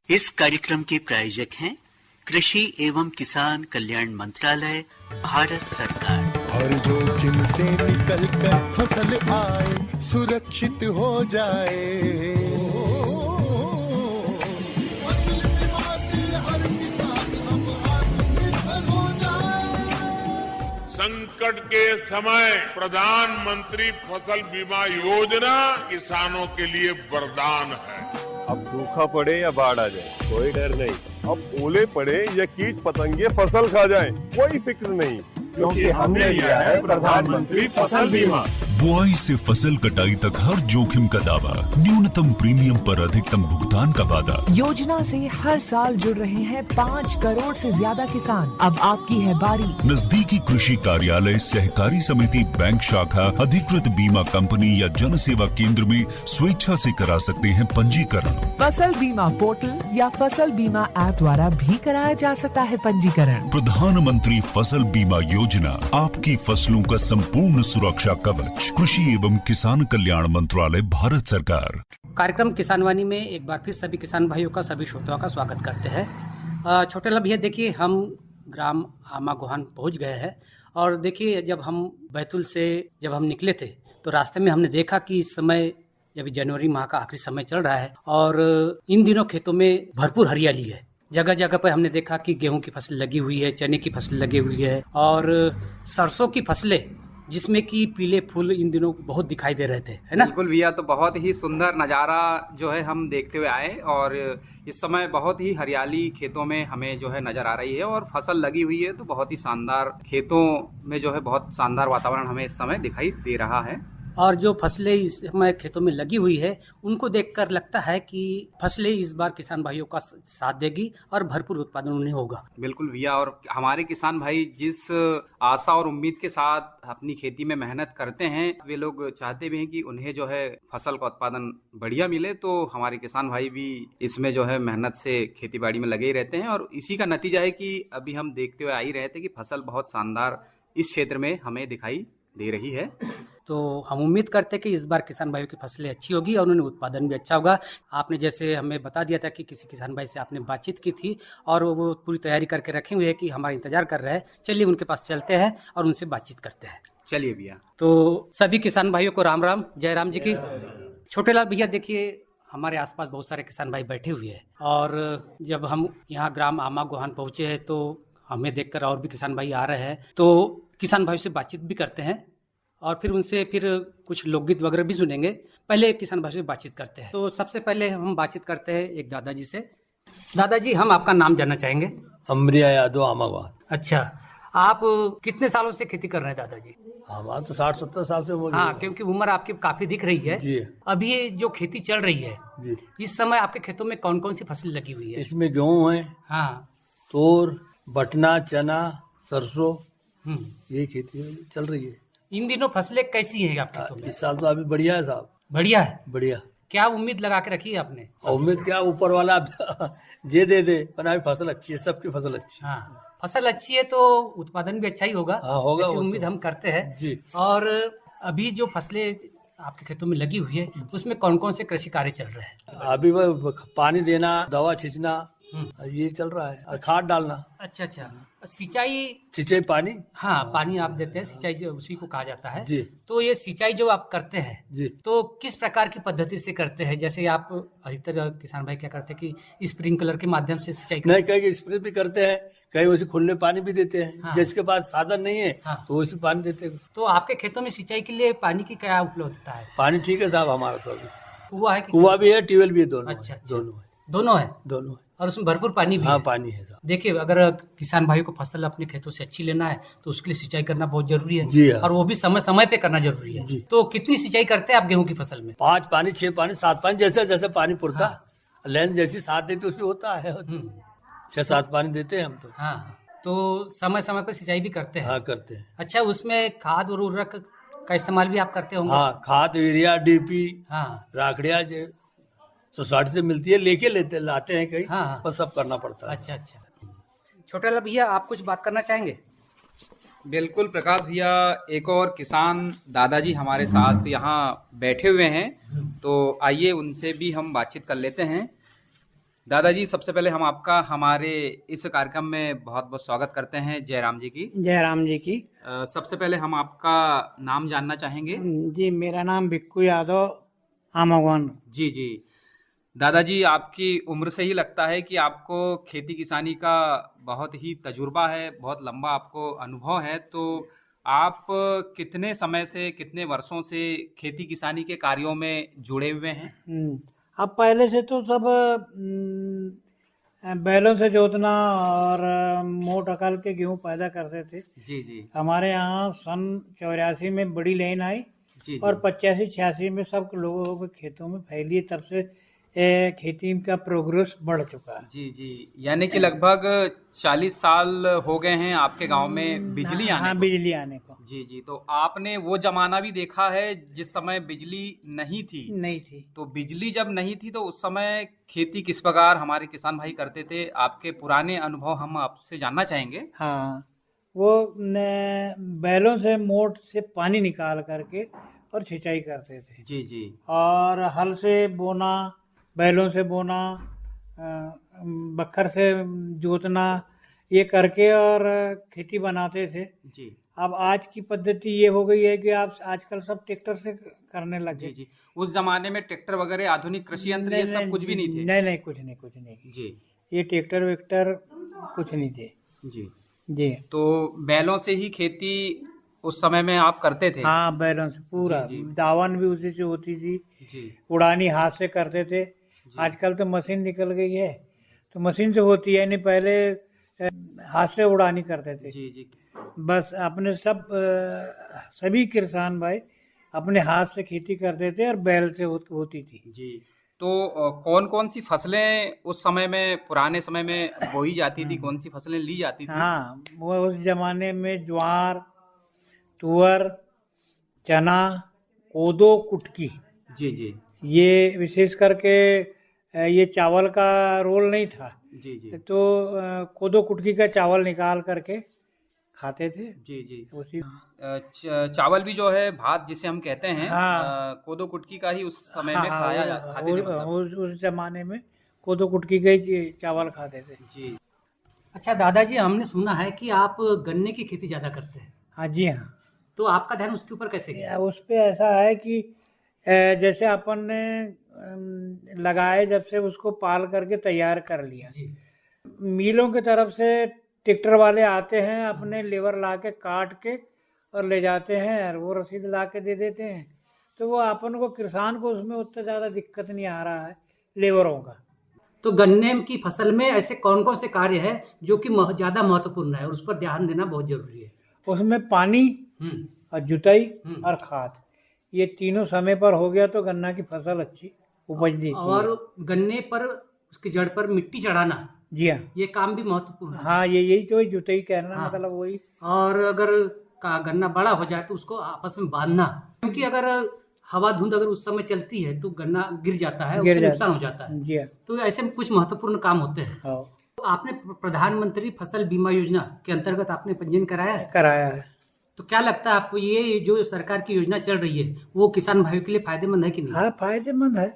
इस कार्यक्रम के प्रायोजक हैं कृषि एवं किसान कल्याण मंत्रालय, भारत सरकार। हर जोखिम से निकल कर फसल आए, सुरक्षित हो जाए, फसल बीमा से हर किसान अब आत्मनिर्भर हो जाए। संकट के समय प्रधानमंत्री फसल बीमा योजना किसानों के लिए वरदान है। अब सूखा पड़े या बाढ़ आ जाए, कोई डर नहीं। अब ओले पड़े या कीट पतंगे फसल खा जाए, कोई फिक्र नहीं, क्योंकि हमने लिया है प्रधानमंत्री फसल बीमा। बुआई से फसल कटाई तक हर जोखिम का दावा, न्यूनतम प्रीमियम पर अधिकतम भुगतान का वादा। योजना से हर साल जुड़ रहे हैं 5 करोड़ से ज्यादा किसान। अब आपकी है बारी। नजदीकी कृषि कार्यालय, सहकारी समिति, बैंक शाखा, अधिकृत बीमा कंपनी या जन सेवा केंद्र में स्वेच्छा से करा सकते हैं पंजीकरण। फसल बीमा पोर्टल या फसल बीमा ऐप द्वारा भी कराया जा सकता है पंजीकरण। प्रधानमंत्री फसल बीमा योजना, आपकी फसलों का संपूर्ण सुरक्षा कवच। कृषि एवं किसान कल्याण मंत्रालय, भारत सरकार। कार्यक्रम किसानवाणी में एक बार फिर सभी किसान भाइयों का, सभी श्रोताओं का स्वागत करते हैं। छोटे लाल भैया, देखिए हम ग्राम आमा गोहान पहुंच गए हैं और देखिए जब हम बैतूल से जब हम निकले थे तो रास्ते में हमने देखा कि इस समय जब जनवरी माह का आखिरी समय चल रहा है और इन दिनों खेतों में भरपूर हरियाली है। जगह जगह पर हमने देखा कि गेहूं की फसल लगी हुई है, चने की फसल लगी हुई है और सरसों की फसलें, जिसमें कि पीले फूल इन दिनों बहुत दिखाई दे रहे थे, है ना? बिल्कुल भैया, तो बहुत ही सुंदर नज़ारा जो है हम देखते हुए आए और इस समय बहुत ही हरियाली खेतों में हमें जो है नज़र आ रही है और फसल लगी हुई है, तो बहुत ही शानदार खेतों में जो है बहुत शानदार वातावरण हमें इस समय दिखाई दे रहा है। और जो फसलें इस समय खेतों में लगी हुई है उनको देखकर लगता है कि फसलें इस बार किसान भाइयों का साथ देगी और भरपूर उत्पादन उन्हें होगा। बिल्कुल भैया, और हमारे किसान भाई जिस आशा और उम्मीद के साथ अपनी खेती में मेहनत करते हैं, वे लोग चाहते भी हैं कि उन्हें जो है फसल का उत्पादन बढ़िया मिले, तो हमारे किसान भाई भी इसमें जो है मेहनत से खेती बाड़ी में लगे ही रहते हैं और इसी का नतीजा है कि अभी हम देखते हुए आ ही रहे थे कि फसल बहुत शानदार इस क्षेत्र में हमें दिखाई दे रही है। तो हम उम्मीद करते हैं कि इस बार किसान भाइयों की फसलें अच्छी होगी और उन्हें उत्पादन भी अच्छा होगा। आपने जैसे हमें बता दिया था कि किसी किसान भाई से आपने बातचीत की थी और वो पूरी तैयारी करके रखे हुए हैं कि हमारा इंतजार कर रहे हैं। चलिए उनके पास चलते हैं और उनसे बातचीत करते हैं। चलिए भैया। तो सभी किसान भाइयों को राम राम, जय राम जी की। छोटे लाल भैया, देखिए हमारे आसपास बहुत सारे किसान भाई बैठे हुए हैं और जब हम यहाँ ग्राम आमा गोहान पहुँचे हैं तो हमें देखकर और भी किसान भाई आ रहे हैं, तो किसान भाई से बातचीत भी करते हैं और फिर उनसे फिर कुछ लोकगीत वगैरह भी सुनेंगे। पहले किसान भाई से बातचीत करते हैं। तो सबसे पहले हम बातचीत करते हैं एक दादाजी से। दादाजी, हम आपका नाम जानना चाहेंगे। अमरिया यादव, आमागवान। अच्छा, आप कितने सालों से खेती कर रहे हैं दादाजी? हमारा तो 60-70 साल से हो गया। हाँ, क्योंकि उम्र आपकी काफी दिख रही है जी। अभी ये जो खेती चल रही है जी, इस समय आपके खेतों में कौन कौन सी फसल लगी हुई है? इसमें गेहूँ है, हाँ, तोर, बटना, चना, सरसों, ये खेती चल रही है। इन दिनों फसलें कैसी हैं आपके खेतों में? इस साल तो अभी बढ़िया है साहब। बढ़िया है। बढ़िया। क्या उम्मीद लगा के रखी है आपने? उम्मीद क्या, ऊपर वाला जे दे पर अभी फसल अच्छी है, सबकी फसल अच्छी है। हाँ, फसल अच्छी है तो उत्पादन भी अच्छा ही होगा। हाँ, होगा, ऐसी वो उम्मीद तो हम करते हैं जी। और अभी जो फसलें आपके खेतों में लगी हुई है उसमें कौन कौन से कृषि कार्य चल रहे हैं? अभी वो पानी देना, दवा छींचना, ये चल रहा है, और खाद डालना। अच्छा अच्छा, सिंचाई पानी। हाँ, पानी आप देते हैं, सिंचाई जो उसी को कहा जाता है जी। तो ये सिंचाई जो आप करते हैं जी, तो किस प्रकार की पद्धति से करते हैं? जैसे आप अधिकतर किसान भाई क्या करते हैं कि स्प्रिंकलर के माध्यम से सिंचाई नहीं, कहीं स्प्रे भी करते हैं, कहीं वैसे खुले पानी भी देते हैं। हाँ। जिसके पास साधन नहीं है हाँ। तो वैसे पानी देते हैं। तो आपके खेतों में सिंचाई के लिए पानी की क्या उपलब्धता है? पानी ठीक है साहब, हमारा तो अभी कुआ है कि कुआ भी है, ट्यूबवेल भी है, दोनों अच्छा, है। अच्छा। दोनों है। दोनों है और उसमें भरपूर पानी भी हाँ, है। पानी है साहब। देखिए, अगर किसान भाई को फसल अपने खेतों से अच्छी लेना है तो उसके लिए सिंचाई करना बहुत जरूरी है। जी हाँ। और वो भी समय समय पे करना जरूरी है। जी। तो कितनी सिंचाई करते हैं आप गेहूं की फसल में? 5 पानी, 6 पानी, 7 पानी, जैसे जैसे पानी पुरता, लेंस जैसी साथ देते उसी होता है। 6-7 पानी देते हैं हम तो। हाँ, तो समय समय पे सिंचाई भी करते हैं। हाँ, करते हैं। अच्छा, उसमें खाद और उर्वरक का इस्तेमाल भी आप करते होंगे? हाँ, खाद, यूरिया, डीपी, हाँ, राखड़िया सोसाइटी से मिलती है, लेके लाते हैं कहीं। हाँ। पर सब करना पड़ता है। अच्छा अच्छा। छोटे लाल भैया, आप कुछ बात करना चाहेंगे? बिल्कुल प्रकाश भैया, एक और किसान दादाजी हमारे साथ यहाँ बैठे हुए हैं, तो आइए उनसे भी हम बातचीत कर लेते हैं। दादाजी, सबसे पहले हम आपका हमारे इस कार्यक्रम में बहुत बहुत स्वागत करते हैं जयराम जी की। जयराम जी की। सबसे पहले हम आपका नाम जानना चाहेंगे। जी, मेरा नाम बिक्कू यादव, आमागौन। जी जी। दादाजी, आपकी उम्र से ही लगता है कि आपको खेती किसानी का बहुत ही तजुर्बा है, बहुत लंबा आपको अनुभव है। तो आप कितने समय से, कितने वर्षों से खेती किसानी के कार्यों में जुड़े हुए हैं? अब पहले से तो सब बैलों से जोतना और मोट अकल के गेहूं पैदा करते थे। जी जी। हमारे यहाँ सन 84 में बड़ी लाइन आई जी, और 85-86 में सब लोगों के खेतों में फैली। तब से खेती का प्रोग्रेस बढ़ चुका है। जी जी। यानी कि लगभग 40 साल हो गए हैं आपके गांव में बिजली आने को। बिजली आने को। जी जी। तो आपने वो जमाना भी देखा है जिस समय बिजली नहीं थी? नहीं थी। तो बिजली जब नहीं थी तो उस समय खेती किस प्रकार हमारे किसान भाई करते थे? आपके पुराने अनुभव हम आपसे जानना चाहेंगे। हाँ, वो बैलों से मोट से पानी निकाल करके और सिंचाई करते थे। जी जी। और हल से बोना, बैलों से बोना, बखर से जोतना, ये करके और खेती बनाते थे। जी। अब आज की पद्धति ये हो गई है कि आप आजकल सब ट्रैक्टर से करने लगे। जी जी। उस जमाने में ट्रैक्टर वगैरह, आधुनिक कृषि यंत्र ये सब कुछ भी नहीं थे? नहीं नहीं, कुछ नहीं। जी। ये ट्रैक्टर वेक्टर कुछ नहीं थे। जी जी। तो बैलों से ही खेती उस समय में आप करते थे? हाँ, बैलों से पूरा। जी, जी। दावन भी उसी से होती थी। जी। उड़ानी हाथ से करते थे। आजकल तो मशीन निकल गई है, तो मशीन से होती है। नहीं, पहले हाथ से उड़ानी करते थे। जी जी। बस अपने सभी किसान भाई अपने हाथ से खेती करते थे और बैल से होती थी। जी। तो कौन कौन सी फसलें उस समय में, पुराने समय में बोई जाती थी? कौन सी फसलें ली जाती थी? हाँ, वो उस जमाने में ज्वार, तुअर, चना, कोदो, कुटकी। जी जी। ये विशेष करके ये चावल का रोल नहीं था। जी जी। तो कोदो कुटकी का चावल निकाल करके खाते थे। जी जी। उसी चावल भी जो है, भात जिसे हम कहते हैं, हाँ। कोदो कुटकी का ही उस समय में खाते थे मतलब। उस जमाने में कोदो कुटकी का ही चावल खाते थे। जी। अच्छा दादाजी, हमने सुना है कि आप गन्ने की खेती ज़्यादा करते हैं। हाँ जी, हाँ। तो आपका ध्यान उसके ऊपर कैसे गया? उस पे ऐसा है कि जैसे अपन ने लगाए, जब से उसको पाल करके तैयार कर लिया, मिलों की तरफ से ट्रैक्टर वाले आते हैं, अपने लेबर ला के काट के और ले जाते हैं और वो रसीद ला के दे देते हैं। तो वो अपन को, किसान को उसमें उतना ज़्यादा दिक्कत नहीं आ रहा है लेबरों का। तो गन्ने की फसल में ऐसे कौन कौन से कार्य है जो कि ज़्यादा महत्वपूर्ण है और उस पर ध्यान देना बहुत जरूरी है? उसमें पानी और जुताई और खाद, ये तीनों समय पर हो गया तो गन्ना की फसल अच्छी उपज देती है। और गन्ने पर, उसकी जड़ पर मिट्टी चढ़ाना, जी हाँ, ये काम भी महत्वपूर्ण है। हाँ, यही तो जुताई कहना। हाँ। मतलब वही। और अगर गन्ना बड़ा हो जाए तो उसको आपस में बांधना, क्योंकि अगर हवा धुंध अगर उस समय चलती है तो गन्ना गिर जाता है, उससे नुकसान हो जाता है। जी हाँ। तो ऐसे में कुछ महत्वपूर्ण काम होते हैं। तो आपने प्रधानमंत्री फसल बीमा योजना के अंतर्गत आपने पंजीयन कराया है? तो क्या लगता है आपको, ये जो सरकार की योजना चल रही है वो किसान भाइयों के लिए फायदेमंद है कि नहीं? हाँ, फायदेमंद है।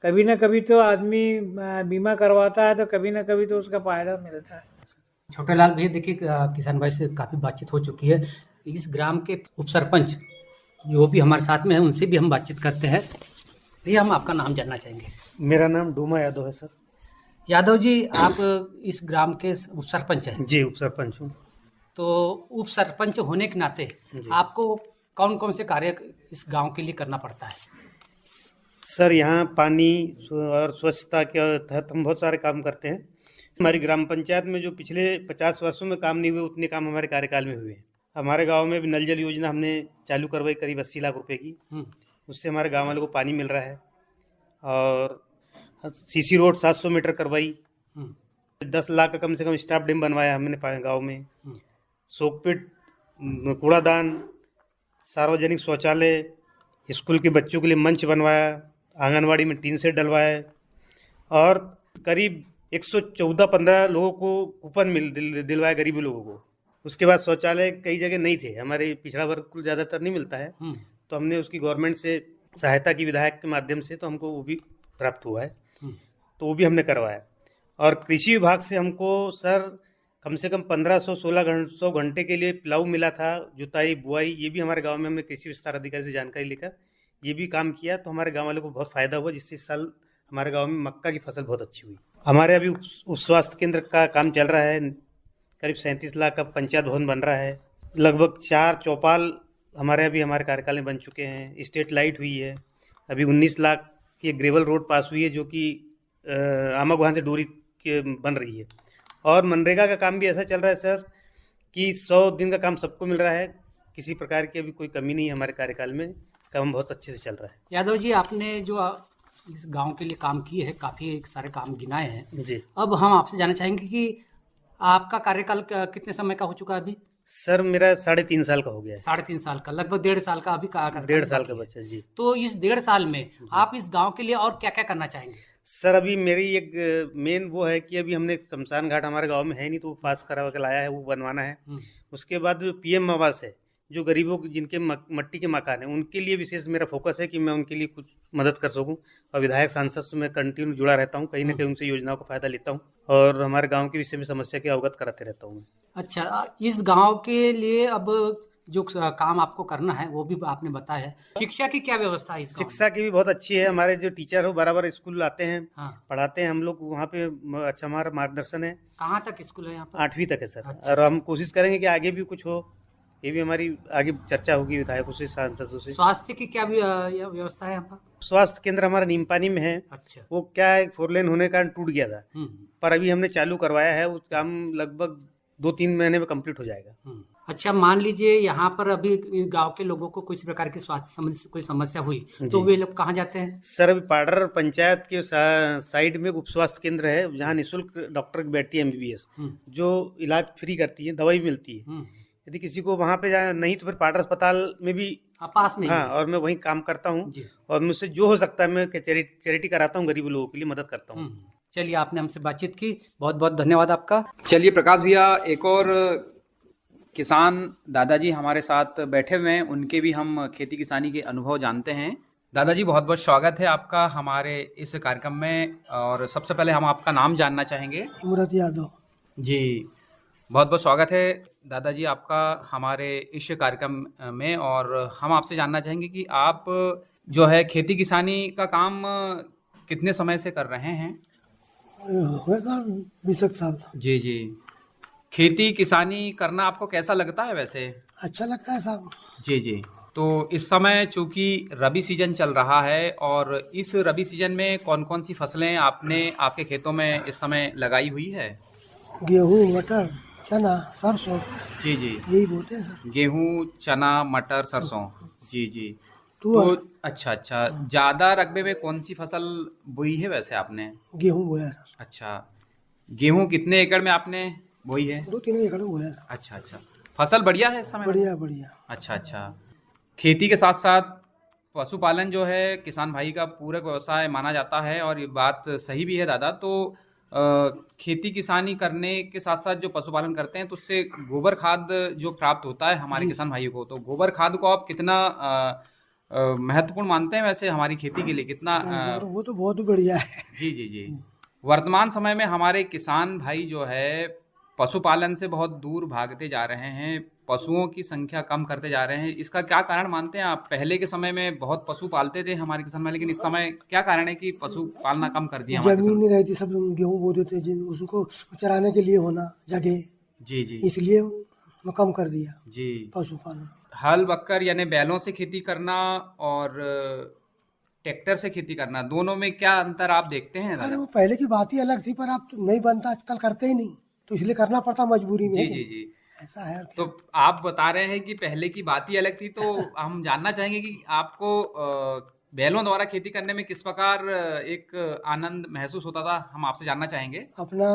कभी ना कभी तो आदमी बीमा करवाता है, तो कभी ना कभी तो उसका फायदा मिलता है। छोटे लाल भैया, देखिए किसान भाई से काफ़ी बातचीत हो चुकी है। इस ग्राम के उप सरपंच जो भी हमारे साथ में है, उनसे भी हम बातचीत करते हैं। भैया, हम आपका नाम जानना चाहेंगे। मेरा नाम डूमा यादव है सर। यादव जी, आप इस ग्राम के उप सरपंच हैं? जी, उप सरपंच हूँ। तो उप सरपंच होने के नाते आपको कौन कौन से कार्य इस गांव के लिए करना पड़ता है? सर, यहाँ पानी और स्वच्छता के तहत हम बहुत सारे काम करते हैं। हमारी ग्राम पंचायत में जो पिछले 50 वर्षों में काम नहीं हुए, उतने काम हमारे कार्यकाल में हुए हैं। हमारे गांव में भी नल जल योजना हमने चालू करवाई, करीब 80 लाख रुपए की। उससे हमारे गांव वालों को पानी मिल रहा है। और सीसी रोड 700 मीटर करवाई। 10 लाख का कम से कम स्टाफ डैम बनवाया हमने गाँव में। सोकपिट, कूड़ादान, सार्वजनिक शौचालय, स्कूल के बच्चों के लिए मंच बनवाया, आंगनवाड़ी में टीन सेट डलवाया और करीब 114-15 लोगों को कूपन दिलवाया, गरीबी लोगों को। उसके बाद शौचालय कई जगह नहीं थे, हमारे पिछड़ा वर्ग को ज़्यादातर नहीं मिलता है, तो हमने उसकी गवर्नमेंट से सहायता की, विधायक के माध्यम से, तो हमको वो भी प्राप्त हुआ है। तो वो भी हमने करवाया। और कृषि विभाग से हमको सर कम से कम 1500-1600 घंटे के लिए प्लाऊ मिला था, जुताई बुआई, ये भी हमारे गांव में हमने कृषि विस्तार अधिकारी से जानकारी लेकर ये भी काम किया, तो हमारे गांव वालों को बहुत फायदा हुआ, जिससे इस साल हमारे गांव में मक्का की फसल बहुत अच्छी हुई। हमारे अभी उप स्वास्थ्य केंद्र का काम चल रहा है, करीब 37 लाख का पंचायत भवन बन रहा है, लगभग 4 चौपाल हमारे कार्यकाल में बन चुके हैं, स्ट्रीट लाइट हुई है, अभी 19 लाख की ग्रेवल रोड पास हुई है जो कि आमा गुहान से डोरी के बन रही है। और मनरेगा का काम भी ऐसा चल रहा है सर कि 100 दिन का काम सबको मिल रहा है, किसी प्रकार की अभी कोई कमी नहीं है हमारे कार्यकाल में, काम बहुत अच्छे से चल रहा है। यादव जी, आपने जो इस गांव के लिए काम किए हैं, काफ़ी सारे काम गिनाए हैं जी। अब हम आपसे जानना चाहेंगे कि आपका कार्यकाल कितने समय का हो चुका है अभी? सर मेरा 3.5 साल का हो गया है। 3.5 साल का, लगभग 1.5 साल का अभी कार्यकाल। 1.5 साल का बच्चा जी। तो इस 1.5 साल में आप इस गांव के लिए और क्या क्या करना चाहेंगे? सर अभी मेरी एक मेन वो है कि अभी हमने शमशान घाट हमारे गांव में है नहीं, तो वो पास करा के लाया है, वो बनवाना है। उसके बाद जो PM आवास है, जो गरीबों जिनके मट्टी के मकान है, उनके लिए विशेष मेरा फोकस है कि मैं उनके लिए कुछ मदद कर सकूं। और विधायक सांसद से मैं कंटिन्यू जुड़ा रहता हूं, कहीं ना कहीं उनसे योजनाओं का फायदा लेता हूं और हमारे गांव के विषय में समस्या के अवगत कराते रहता हूं मैं। अच्छा, इस गांव के लिए अब जो काम आपको करना है वो भी आपने बताया है। शिक्षा की क्या व्यवस्था है इस गांव में? शिक्षा की भी बहुत अच्छी है, हमारे जो टीचर हो बराबर स्कूल आते हैं, हाँ। पढ़ाते हैं हम लोग वहाँ पे, अच्छा हमारा मार्गदर्शन है। कहाँ तक स्कूल है यहाँ पर? 8वीं तक है सर। अच्छा। और हम कोशिश करेंगे कि आगे भी कुछ हो, ये भी हमारी आगे चर्चा होगी विधायकों से, सांसदों से। स्वास्थ्य की क्या व्यवस्था है यहाँ पर? स्वास्थ्य केंद्र हमारा नीमपानी में है। अच्छा। वो क्या है, 4 लेन होने के कारण टूट गया था, पर अभी हमने चालू करवाया है, वो काम लगभग 2-3 महीने में कंप्लीट हो जाएगा। अच्छा, मान लीजिए यहाँ पर अभी इस गांव के लोगों को किसी प्रकार की स्वास्थ्य संबंधी कोई समस्या हुई तो वे लोग कहाँ जाते हैं? सर अभी पाडर पंचायत के साइड में उप स्वास्थ्य केंद्र है, जहाँ निःशुल्क डॉक्टर बैठती है MBBS, जो इलाज फ्री करती है, दवाई मिलती है। यदि किसी को वहाँ पे जाना नहीं तो फिर पाडर अस्पताल में भी पास में। हाँ, और मैं वहीं काम करता हूँ और मुझसे जो हो सकता है मैं चैरिटी कराता हूँ, गरीब लोगों के लिए मदद करता हूँ। चलिए, आपने हमसे बातचीत की, बहुत बहुत धन्यवाद आपका। चलिए प्रकाश भैया, एक और किसान दादाजी हमारे साथ बैठे हुए हैं, उनके भी हम खेती किसानी के अनुभव जानते हैं। दादाजी, बहुत बहुत स्वागत है आपका हमारे इस कार्यक्रम में, और सबसे पहले हम आपका नाम जानना चाहेंगे। मुराद यादव जी, बहुत बहुत स्वागत है दादाजी आपका हमारे इस कार्यक्रम में। और हम आपसे जानना चाहेंगे कि आप जो है खेती किसानी का काम कितने समय से कर रहे हैं? होगा 20 साल। जी जी, खेती किसानी करना आपको कैसा लगता है वैसे? अच्छा लगता है साहब। जी जी, तो इस समय चूंकि रबी सीजन चल रहा है, और इस रबी सीजन में कौन कौन सी फसलें आपने आपके खेतों में इस समय लगाई हुई है? गेहूँ, मटर, चना, सरसों। जी जी, यही बोलते हैं सर। गेहूँ, चना, मटर, सरसों। जी जी, तो अच्छा, ज्यादा रकबे में कौन सी फसल बोई है वैसे आपने? गेहूँ बोया सर। अच्छा, गेहूँ कितने एकड़ में आपने बोई है? 2-3 एकड़ में बोया। अच्छा, फसल बढ़िया है इस समय? बढ़िया। अच्छा, खेती के साथ साथ पशुपालन जो है किसान भाई का पूरक व्यवसाय माना जाता है, और ये बात सही भी है दादा। तो खेती किसानी करने के साथ साथ जो पशुपालन करते हैं, तो उससे गोबर खाद जो प्राप्त होता है हमारे किसान भाइयों को, तो गोबर खाद को आप कितना महत्वपूर्ण मानते हैं वैसे हमारी खेती के लिए? कितना वो तो बहुत बढ़िया है। जी, वर्तमान समय में हमारे किसान भाई जो है पशुपालन से बहुत दूर भागते जा रहे हैं, पशुओं की संख्या कम करते जा रहे हैं। इसका क्या कारण मानते हैं आप? पहले के समय में बहुत पशु पालते थे हमारे किसान भाई, लेकिन इस समय क्या कारण है कि पशु पालना कम कर दिया? जमीन नहीं रहती, सब गेहूँ बोते थे, उसको चराने के लिए होना जगह। जी, इसलिए मैं कम कर दिया जी पशुपालन। हल बक्कर यानी बैलों से खेती करना और ट्रैक्टर से खेती करना, दोनों में क्या अंतर आप देखते हैं? अरे वो पहले की बात ही अलग थी, पर आप नहीं बनता, आजकल करते ही नहीं, तो इसलिए करना पड़ता मजबूरी में। जी, ऐसा है। तो आप बता रहे हैं कि पहले की बात ही अलग थी, तो हम जानना चाहेंगे कि आपको बैलों द्वारा खेती करने में किस प्रकार एक आनंद महसूस होता था, हम आपसे जानना चाहेंगे। अपना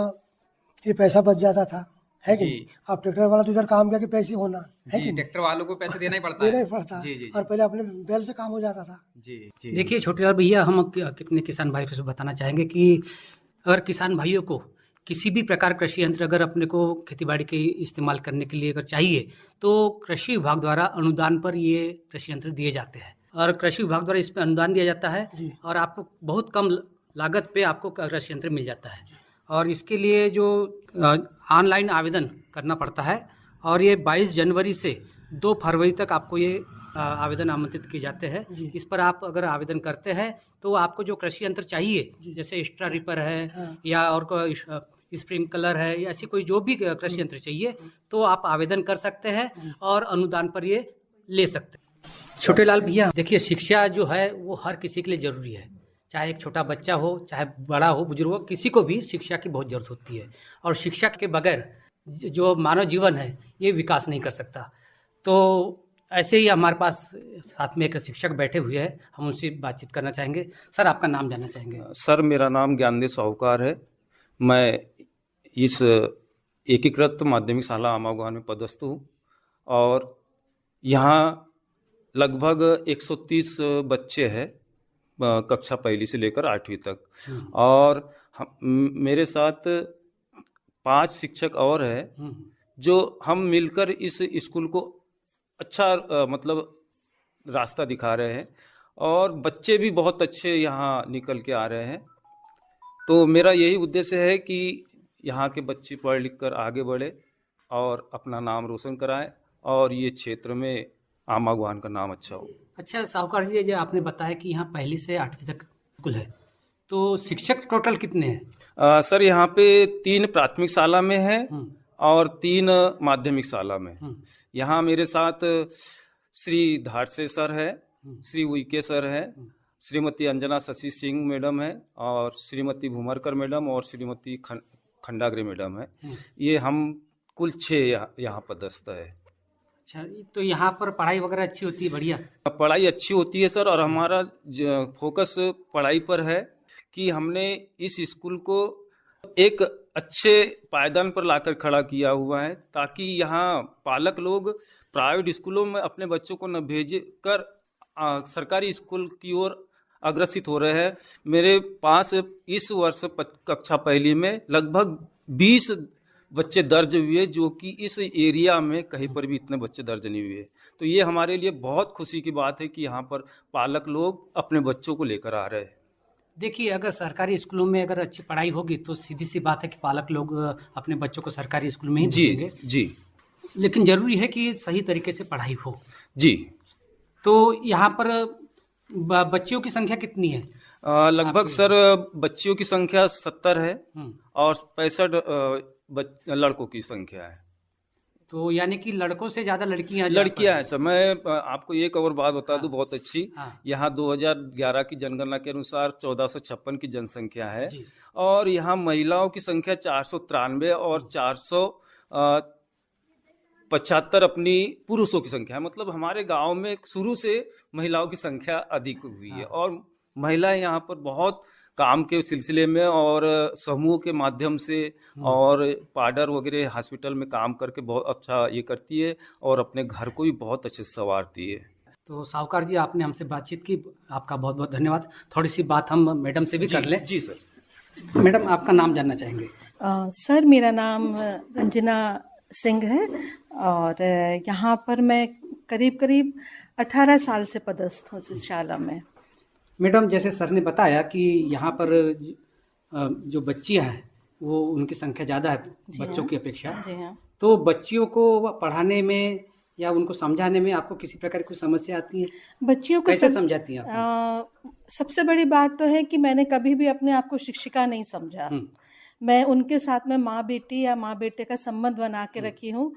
ये पैसा बच जाता था, है कि नहीं? आप ट्रैक्टर वाला तो इधर काम करके पैसे होना है कि ट्रैक्टर वालों को पैसे देना ही पड़ता है। जी, और पहले अपने बैल से काम हो जाता था। जी। देखिए छोटे भैया, हम कितने किसान भाई को बताना चाहेंगे कि अगर किसान भाइयों को किसी भी प्रकार कृषि यंत्र अगर अपने को खेतीबाड़ी के इस्तेमाल करने के लिए अगर चाहिए, तो कृषि विभाग द्वारा अनुदान पर ये कृषि यंत्र दिए जाते हैं, और कृषि विभाग द्वारा इस पर अनुदान दिया जाता है, और आपको बहुत कम लागत पे आपको कृषि यंत्र मिल जाता है। और इसके लिए जो ऑनलाइन आवेदन करना पड़ता है और ये 22 जनवरी से 2 फरवरी तक आपको ये आवेदन आमंत्रित किए जाते हैं। इस पर आप अगर आवेदन करते हैं तो आपको जो कृषि यंत्र चाहिए जैसे एक्स्ट्रा रिपर है या और कोई स्प्रिंकलर है या ऐसी कोई जो भी कृषि यंत्र चाहिए तो आप आवेदन कर सकते हैं और अनुदान पर ये ले सकते हैं। छोटेलाल भैया देखिए, शिक्षा जो है वो हर किसी के लिए जरूरी है, चाहे एक छोटा बच्चा हो, चाहे बड़ा हो, बुजुर्ग हो, किसी को भी शिक्षा की बहुत जरूरत होती है। और शिक्षा के बगैर जो मानव जीवन है ये विकास नहीं कर सकता। तो ऐसे ही हमारे पास साथ में एक शिक्षक बैठे हुए हैं, हम उनसे बातचीत करना चाहेंगे। सर, आपका नाम जानना चाहेंगे? सर, मेरा नाम ज्ञानदेव साहूकार है। मैं इस एकीकृत माध्यमिक शाला आमागुहान में पदस्थ हूँ और यहाँ लगभग 130 बच्चे हैं कक्षा 1 से लेकर 8वीं तक। और मेरे साथ 5 शिक्षक और हैं जो हम मिलकर इस स्कूल को अच्छा मतलब रास्ता दिखा रहे हैं और बच्चे भी बहुत अच्छे यहाँ निकल के आ रहे हैं। तो मेरा यही उद्देश्य है कि यहाँ के बच्चे पढ़ लिख कर आगे बढ़े और अपना नाम रोशन कराएं और ये क्षेत्र में आमागुहान का नाम अच्छा हो। अच्छा साहूकार जी, जो आपने बताया कि यहाँ 1 से 8वीं तक स्कूल है, तो शिक्षक टोटल कितने हैं? सर, यहाँ पे 3 प्राथमिक शाला में है और 3 माध्यमिक शाला में। यहाँ मेरे साथ श्री धाड़से सर है, श्री उइके सर है, श्रीमती अंजना शशि सिंह मैडम है और श्रीमती भूमरकर मैडम और श्रीमती खंडाग्रे मैडम है। ये हम कुल 6 यहाँ पदस्थ है। अच्छा, तो यहाँ पर पढ़ाई वगैरह अच्छी होती है? बढ़िया पढ़ाई अच्छी होती है सर, और हमारा फोकस पढ़ाई पर है कि हमने इस स्कूल को एक अच्छे पायदान पर लाकर खड़ा किया हुआ है ताकि यहाँ पालक लोग प्राइवेट स्कूलों में अपने बच्चों को न भेज कर सरकारी स्कूल की ओर अग्रसित हो रहे हैं। मेरे पास इस वर्ष कक्षा 1 में लगभग 20 बच्चे दर्ज हुए जो कि इस एरिया में कहीं पर भी इतने बच्चे दर्ज नहीं हुए। तो ये हमारे लिए बहुत खुशी की बात है कि यहाँ पर पालक लोग अपने बच्चों को लेकर आ रहे हैं। देखिए, अगर सरकारी स्कूलों में अगर अच्छी पढ़ाई होगी तो सीधी सी बात है कि पालक लोग अपने बच्चों को सरकारी स्कूल में ही भेजेंगे। जी, लेकिन जरूरी है कि सही तरीके से पढ़ाई हो। जी। तो यहाँ पर बच्चियों की संख्या कितनी है? लगभग सर बच्चियों की संख्या 70 है और 65 लड़कों की संख्या है। तो यानी कि लड़कों से ज्यादा लड़कियां हैं सर। मैं आपको एक और बात बता दूं बहुत अच्छी। यहाँ 2011 की जनगणना के अनुसार 1456 की जनसंख्या है और यहाँ महिलाओं की संख्या 493 और 475 अपनी पुरुषों की संख्या है। मतलब हमारे गांव में शुरू से महिलाओं की संख्या अधिक हुई है और महिलाएं यहाँ पर बहुत काम के सिलसिले में और समूह के माध्यम से और पाडर वगैरह हॉस्पिटल में काम करके बहुत अच्छा ये करती है और अपने घर को भी बहुत अच्छे से संवारती है। तो साहूकार जी, आपने हमसे बातचीत की, आपका बहुत बहुत धन्यवाद। थोड़ी सी बात हम मैडम से भी कर लें। जी सर। मैडम, आपका नाम जानना चाहेंगे? सर, मेरा नाम रंजना सिंह है और यहाँ पर मैं करीब 18 साल से पदस्थ हूँ इस शाला में। मैडम, जैसे सर ने बताया कि यहाँ पर जो बच्चियाँ हैं वो उनकी संख्या ज़्यादा है बच्चों की अपेक्षा। तो बच्चियों को पढ़ाने में या उनको समझाने में आपको किसी प्रकार की समस्या आती है? बच्चियों को कैसे समझाती हैं आप? सबसे बड़ी बात तो है कि मैंने कभी भी अपने आप को शिक्षिका नहीं समझा। मैं उनके साथ में माँ बेटी या माँ बेटे का संबंध बना के रखी हूँ।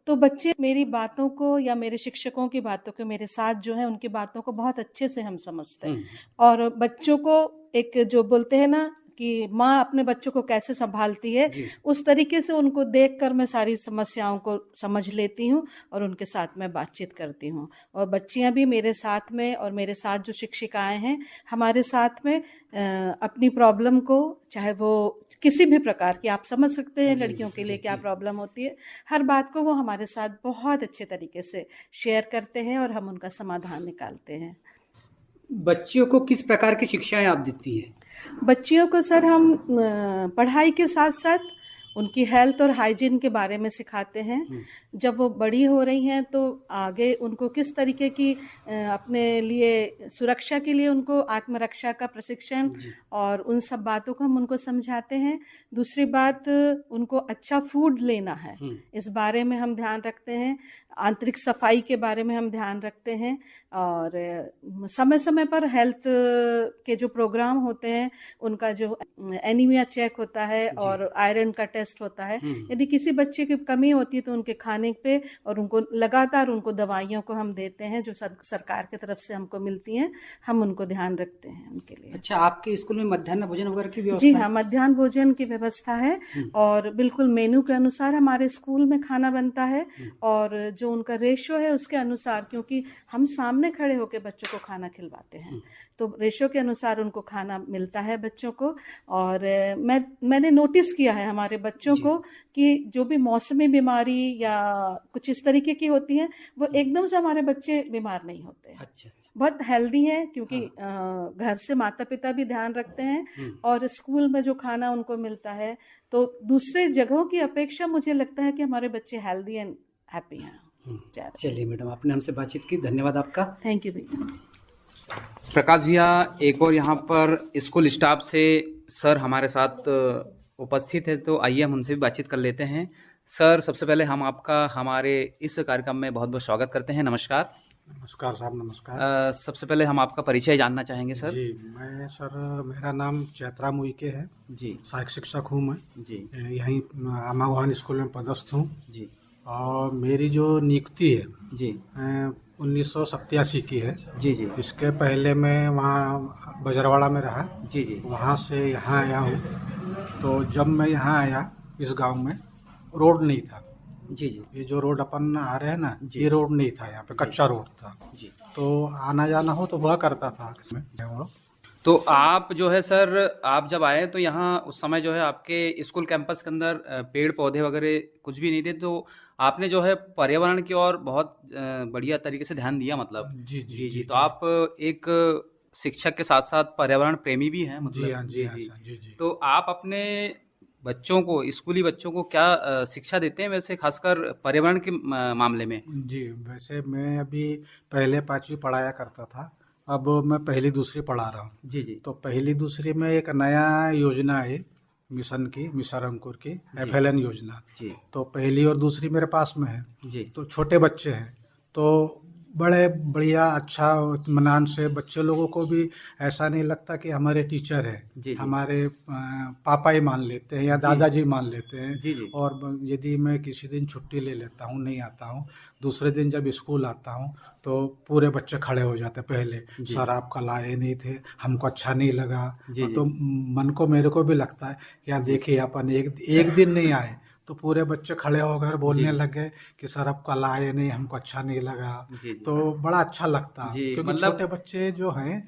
तो बच्चे मेरी बातों को या मेरे शिक्षकों की बातों को, मेरे साथ जो है उनकी बातों को बहुत अच्छे से हम समझते हैं। और बच्चों को एक जो बोलते हैं ना कि माँ अपने बच्चों को कैसे संभालती है, उस तरीके से उनको देखकर मैं सारी समस्याओं को समझ लेती हूँ और उनके साथ में बातचीत करती हूँ। और बच्चियाँ भी मेरे साथ में और मेरे साथ जो शिक्षिकाएं हैं हमारे साथ में अपनी प्रॉब्लम को, चाहे वो किसी भी प्रकार की, आप समझ सकते हैं लड़कियों के लिए क्या प्रॉब्लम होती है, हर बात को वो हमारे साथ बहुत अच्छे तरीके से शेयर करते हैं और हम उनका समाधान निकालते हैं। बच्चियों को किस प्रकार की शिक्षाएं आप देती हैं? बच्चियों को सर हम पढ़ाई के साथ साथ उनकी हेल्थ और हाइजीन के बारे में सिखाते हैं। जब वो बड़ी हो रही हैं तो आगे उनको किस तरीके की अपने लिए सुरक्षा के लिए उनको आत्मरक्षा का प्रशिक्षण और उन सब बातों को हम उनको समझाते हैं। दूसरी बात, उनको अच्छा फूड लेना है, इस बारे में हम ध्यान रखते हैं। आंतरिक सफाई के बारे में हम ध्यान रखते हैं और समय समय पर हेल्थ के जो प्रोग्राम होते हैं उनका जो एनीमिया चेक होता है और आयरन का टेस्ट होता है। यदि किसी बच्चे की कमी होती है तो उनके खाने पे और उनको लगातार उनको दवाइयों को हम देते हैं जो सरकार की तरफ से हमको मिलती हैं, हम उनको ध्यान रखते हैं उनके लिए। अच्छा, आपके स्कूल में मध्याह्न भोजन वगैरह की व्यवस्था? जी हाँ, मध्याह्न भोजन की व्यवस्था है और बिल्कुल मेनू के अनुसार हमारे स्कूल में खाना बनता है और जो उनका रेशो है उसके अनुसार, क्योंकि हम सामने खड़े होकर बच्चों को खाना खिलवाते हैं तो रेशो के अनुसार उनको खाना मिलता है बच्चों को। और मैंने नोटिस किया है हमारे बच्चों को कि जो भी मौसमी बीमारी या कुछ इस तरीके की होती है वो एकदम से हमारे बच्चे बीमार नहीं होते हैं। अच्छा, बहुत हेल्दी है क्योंकि घर से माता पिता भी ध्यान रखते हैं और स्कूल में जो खाना उनको मिलता है तो दूसरे जगहों की अपेक्षा मुझे लगता है कि हमारे बच्चे हेल्दी एंड हैप्पी हैं। चलिए मैडम, आपने हमसे बातचीत की, धन्यवाद आपका। थैंक यू भैया। प्रकाश भैया, एक और यहाँ पर स्कूल स्टाफ से सर हमारे साथ उपस्थित है, तो आइए हम उनसे भी बातचीत कर लेते हैं। सर, सबसे पहले हम आपका हमारे इस कार्यक्रम में बहुत बहुत स्वागत करते हैं। नमस्कार। नमस्कार साहब, नमस्कार। सबसे पहले हम आपका परिचय जानना चाहेंगे सर। जी, मैं सर, मेरा नाम चैतराम उइके है जी, सहायक शिक्षक हूँ मैं जी, यहीं आमा गुहान स्कूल में पदस्थ हूँ जी। और मेरी जो नियुक्ति है जी 1987 की है जी जी। इसके पहले मैं वहाँ बजरवाड़ा में रहा जी जी। वहाँ से यहाँ आया हूँ। तो जब मैं यहाँ आया इस गांव में रोड नहीं था जी जी। ये जो रोड अपन आ रहे हैं ना, ये रोड नहीं था, यहाँ पे कच्चा रोड था जी। तो आना जाना हो तो हुआ करता था। तो आप जो है सर, आप जब आए तो यहाँ उस समय जो है आपके स्कूल कैंपस के अंदर पेड़ पौधे वगैरह कुछ भी नहीं थे, तो आपने जो है पर्यावरण की ओर बहुत बढ़िया तरीके से ध्यान दिया, मतलब। जी जी जी, जी। तो आप एक शिक्षक के साथ साथ पर्यावरण प्रेमी भी हैं, मतलब। जी हाँ, जी हाँ, जी जी। तो आप अपने बच्चों को, स्कूली बच्चों को क्या शिक्षा देते हैं वैसे, खासकर पर्यावरण के मामले में? जी, वैसे मैं अभी पहले 5वीं पढ़ाया करता था, अब मैं पहली दूसरी पढ़ा रहा हूँ। जी जी। तो पहली दूसरी में एक नया योजना है मिशन की, मिशन अंकुर की, FLN योजना जी। तो पहली और दूसरी मेरे पास में है जी। तो छोटे बच्चे हैं तो बड़े बढ़िया अच्छा इत्मीनान से बच्चे लोगों को भी ऐसा नहीं लगता कि हमारे टीचर है, हमारे पापा ही मान लेते हैं या दादाजी मान लेते हैं। जी जी। और यदि मैं किसी दिन छुट्टी ले लेता हूँ, नहीं आता हूँ, दूसरे दिन जब स्कूल आता हूँ तो पूरे बच्चे खड़े हो जाते पहले, सर आप कल आए नहीं थे, हमको अच्छा नहीं लगा। तो मन को मेरे को भी लगता है कि यार देखिए अपन एक दिन नहीं आए तो पूरे बच्चे खड़े होकर बोलने लगे कि सर अब कल आए नहीं, हमको अच्छा नहीं लगा। तो बड़ा अच्छा लगता है क्योंकि मतलब छोटे बच्चे जो हैं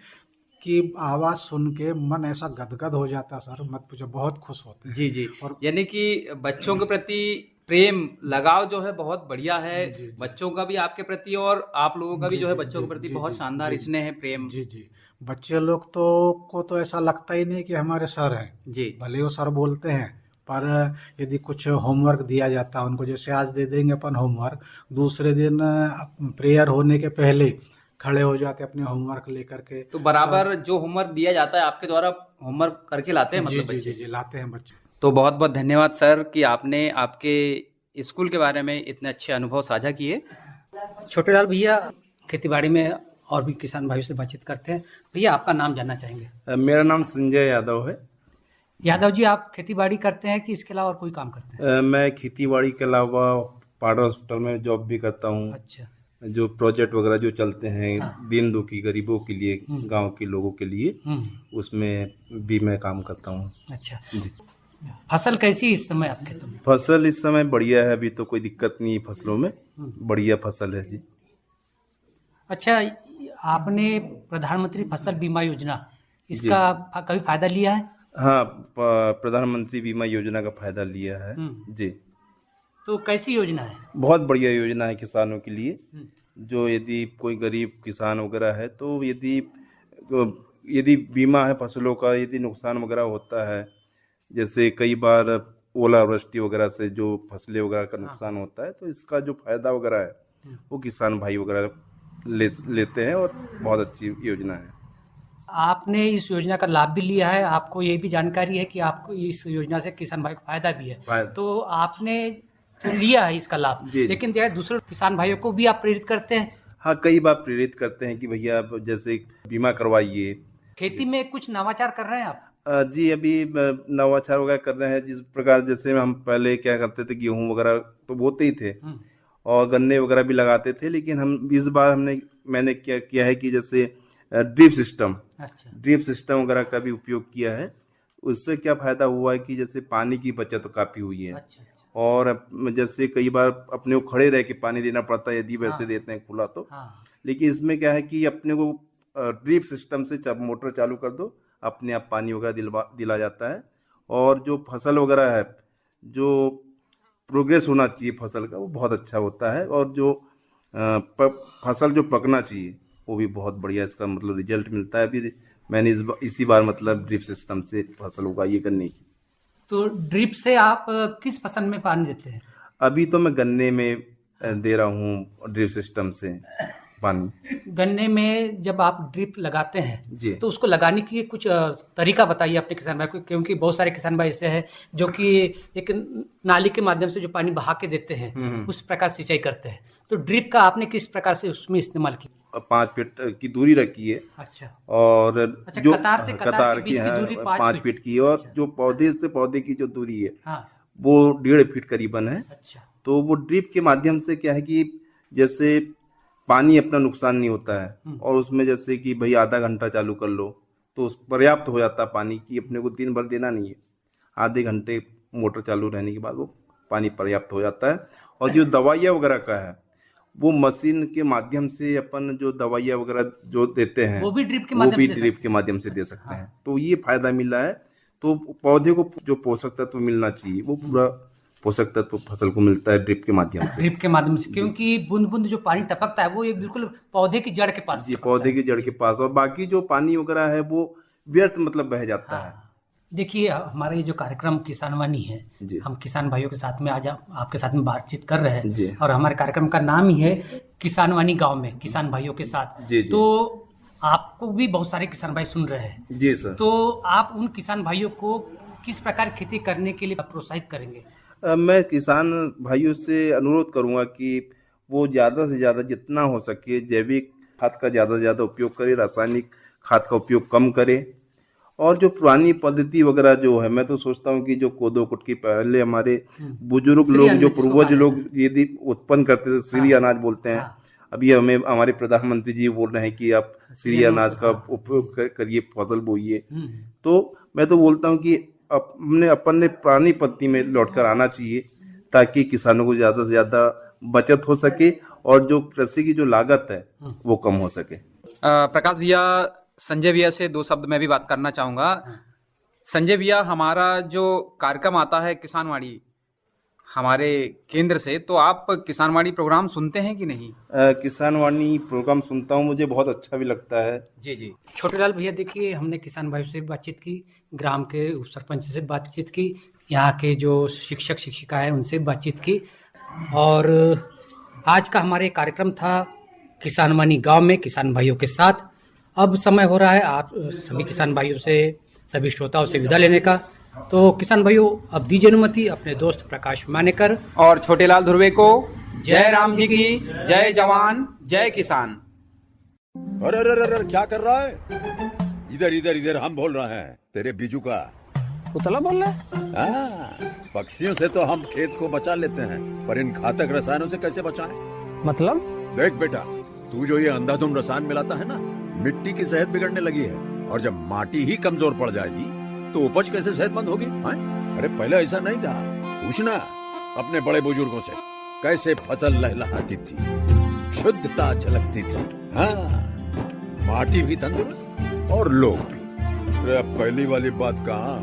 कि आवाज सुन के मन ऐसा गदगद हो जाता है सर, मत पूछो, बहुत खुश होते हैं। जी जी। और यानी कि बच्चों के प्रति प्रेम लगाव जो है बहुत बढ़िया है, बच्चों का भी आपके प्रति और आप लोगों का भी जो है बच्चों के प्रति बहुत शानदार स्नेह है, प्रेम। जी जी। बच्चे लोग को ऐसा लगता ही नहीं कि हमारे सर हैं जी, भले वो सर बोलते हैं, पर यदि कुछ होमवर्क दिया जाता है उनको, जैसे आज दे देंगे अपन होमवर्क, दूसरे दिन प्रेयर होने के पहले खड़े हो जाते अपने होमवर्क लेकर के। तो बराबर जो होमवर्क दिया जाता है आपके द्वारा होमवर्क करके लाते हैं, मतलब जी जी जी, लाते हैं बच्चे। तो बहुत बहुत धन्यवाद सर कि आपने आपके स्कूल के बारे में इतने अच्छे अनुभव साझा किए। छोटेलाल भैया, खेतीबाड़ी में और भी किसान भाइयों से बातचीत करते हैं। भैया, आपका नाम जानना चाहेंगे? मेरा नाम संजय यादव है। यादव जी, आप खेतीबाड़ी करते हैं कि इसके अलावा और कोई काम करते हैं? मैं खेतीबाड़ी के अलावा पाड़ा हॉस्पिटल में जॉब भी करता हूँ। अच्छा। जो प्रोजेक्ट वगैरह जो चलते हैं दीन दुखी गरीबों के लिए, गांव के लोगों के लिए, उसमें भी मैं काम करता हूँ। अच्छा जी। फसल कैसी इस समय आपके खेतों में? फसल इस समय बढ़िया है, अभी तो कोई दिक्कत नहीं है फसलों में, बढ़िया फसल है जी। अच्छा, आपने प्रधानमंत्री फसल बीमा योजना, इसका कभी फायदा लिया है? हाँ, प्रधानमंत्री बीमा योजना का फायदा लिया है जी। तो कैसी योजना है? बहुत बढ़िया योजना है किसानों के लिए। जो यदि कोई गरीब किसान वगैरह है तो यदि बीमा है फसलों का, यदि नुकसान वगैरह होता है, जैसे कई बार ओलावृष्टि वगैरह से जो फसलें वगैरह का नुकसान होता है, तो इसका जो फायदा वगैरह है वो किसान भाई वगैरह लेते हैं और बहुत अच्छी योजना है। आपने इस योजना का लाभ भी लिया है, आपको ये भी जानकारी है कि आपको इस योजना से किसान भाई को फायदा भी है, तो आपने तो लिया है इसका लाभ, लेकिन दूसरे किसान भाइयों को भी आप प्रेरित करते हैं? हाँ, कई बार प्रेरित करते हैं कि भैया जैसे बीमा करवाइए। खेती में कुछ नवाचार कर रहे हैं आप? जी, अभी नवाचार वगैरह कर रहे हैं। जिस प्रकार जैसे हम पहले क्या करते थे, गेहूं वगैरह तो बोते ही थे और गन्ने वगैरह भी लगाते थे, लेकिन हम इस बार मैंने क्या किया है कि जैसे ड्रिप सिस्टम वगैरह का भी उपयोग किया है। उससे क्या फायदा हुआ है कि जैसे पानी की बचत काफी हुई है। और जैसे कई बार अपने को खड़े रह के पानी देना पड़ता है यदि वैसे देते हैं खुला तो, लेकिन इसमें क्या है कि अपने को ड्रिप सिस्टम से मोटर चालू कर दो, अपने आप पानी वगैरह दिला जाता है। और जो फसल वगैरह है, जो प्रोग्रेस होना चाहिए फसल का, वो बहुत अच्छा होता है। और जो फसल जो पकना चाहिए वो भी बहुत बढ़िया इसका मतलब रिजल्ट मिलता है। अभी मैंने इसी बार मतलब ड्रिप सिस्टम से फसल उगाई गन्ने की। तो ड्रिप से आप किस फसल में पानी देते हैं? अभी तो मैं गन्ने में दे रहा हूँ ड्रिप सिस्टम से पानी। गन्ने में जब आप ड्रिप लगाते हैं जी, तो उसको लगाने की कुछ तरीका बताइए अपने किसान भाई को, क्योंकि बहुत सारे किसान भाई ऐसे हैं जो कि एक नाली के माध्यम से जो पानी बहा के देते हैं उस प्रकार सिंचाई करते हैं। तो ड्रिप का आपने किस प्रकार से उसमें इस्तेमाल किया? 5 फीट की दूरी रखी है। अच्छा। और जो कतार की है 5 फीट की, और जो पौधे से पौधे की जो दूरी है वो 1.5 फीट करीबन है। अच्छा। तो वो ड्रिप के माध्यम से क्या है कि जैसे पानी अपना नुकसान नहीं होता है, और उसमें जैसे कि भाई आधा घंटा चालू कर लो तो पर्याप्त हो जाता है पानी की, अपने को दिन भर देना नहीं है। आधे घंटे मोटर चालू रहने के बाद वो पानी पर्याप्त हो जाता है। और जो दवाइयाँ वगैरह का है वो मशीन के माध्यम से अपन जो दवाइयाँ वगैरह जो देते हैं वो भी ड्रिप के माध्यम से दे सकते हैं। तो ये फायदा मिला है। तो पौधे को जो पोषक तत्व मिलना चाहिए वो पूरा पोषक तत्व फसल को मिलता है ड्रिप के माध्यम से। क्योंकि बूंद बूंद जो पानी टपकता है वो एक बिल्कुल पौधे की जड़ के पास जी, पौधे की जड़ के पास, और बाकी जो पानी वगैरह है वो व्यर्थ मतलब बह जाता है। देखिए, हमारा ये जो कार्यक्रम किसान वाणी है, हम किसान भाइयों के साथ में आज आपके साथ में बातचीत कर रहे हैं, और हमारे कार्यक्रम का नाम ही है किसान वाणी गाँव में किसान भाइयों के साथ। तो आपको भी बहुत सारे किसान भाई सुन रहे हैं। जी सर। तो आप उन किसान भाइयों को किस प्रकार खेती करने के लिए प्रोत्साहित करेंगे? मैं किसान भाइयों से अनुरोध करूंगा कि वो ज़्यादा से ज़्यादा जितना हो सके जैविक खाद का ज़्यादा से ज़्यादा उपयोग करे, रासायनिक खाद का उपयोग कम करे। और जो पुरानी पद्धति वगैरह जो है, मैं तो सोचता हूँ कि जो कोदो कुटकी पहले हमारे बुजुर्ग लोग, जो पूर्वज लोग यदि उत्पन्न करते थे, श्री अनाज बोलते हैं। अभी हमारे प्रधानमंत्री जी बोल रहे हैं कि आप श्री अनाज का उपयोग करिए, फसल बोइए। तो मैं तो बोलता हूँ कि अपन ने पुरानी पद्धति में लौटकर आना चाहिए, ताकि किसानों को ज्यादा से ज्यादा बचत हो सके और जो कृषि की जो लागत है वो कम हो सके। प्रकाश भैया, संजय भैया से 2 शब्द मैं भी बात करना चाहूंगा। संजय भैया, हमारा जो कार्यक्रम आता है किसान वाणी हमारे केंद्र से, तो आप किसान वाणी प्रोग्राम सुनते हैं कि नहीं? किसान वाणी प्रोग्राम सुनता हूं, मुझे बहुत अच्छा भी लगता है। जी जी। छोटेलाल भैया, देखिए, हमने किसान भाइयों से बातचीत की, ग्राम के उप सरपंच से बातचीत की, यहाँ के जो शिक्षक शिक्षिका है उनसे बातचीत की, और आज का हमारे कार्यक्रम था किसान वाणी गाँव में किसान भाइयों के साथ। अब समय हो रहा है आप सभी किसान भाइयों से, सभी श्रोताओं से विदा लेने का। तो किसान भाइयों, अब दीजिए अनुमति अपने दोस्त प्रकाश मानेकर और छोटेलाल ध्रुवे को जय राम जी की, जय जवान जय किसान। अरे अरे अरे क्या कर रहा है? इधर इधर इधर, हम बोल रहे हैं तेरे बीजू का। पुतला बोल रहा है? पक्षियों से तो हम खेत को बचा लेते हैं, पर इन घातक रसायनों से कैसे बचाएं? मतलब? देख बेटा, तू जो ये अंधाधुंध रसायन मिलाता है ना, मिट्टी की सेहत बिगड़ने लगी है। और जब माटी ही कमजोर पड़ जाएगी तो उपज कैसे सेहतमंद होगी? अरे पहले ऐसा नहीं था। पूछना अपने बड़े बुजुर्गों से, कैसे फसल लहलहाती थी, शुद्धता झलकती थी। हाँ, माटी भी तंदुरुस्त और लोग भी। अरे अब पहली वाली बात कहाँ?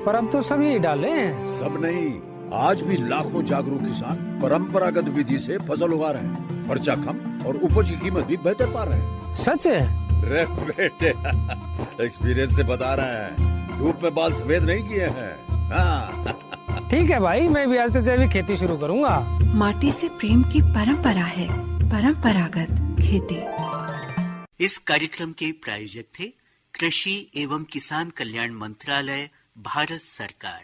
पर अब तो सभी डाले हैं। सब नहीं, आज भी लाखों जागरूक किसान परंपरागत विधि से फसल उगा रहे हैं। खर्चा कम और उपज की कीमत भी बेहतर पा रहे हैं। सच है? रे बेटे, एक्सपीरियंस से बता रहे हैं, धूप में बाल सफेद नहीं किए हैं। हाँ। ठीक है भाई, मैं भी आज से जैविक खेती शुरू करूंगा। माटी से प्रेम की परंपरा है, परंपरागत खेती। इस कार्यक्रम के प्रायोजक थे कृषि एवं किसान कल्याण मंत्रालय, भारत सरकार।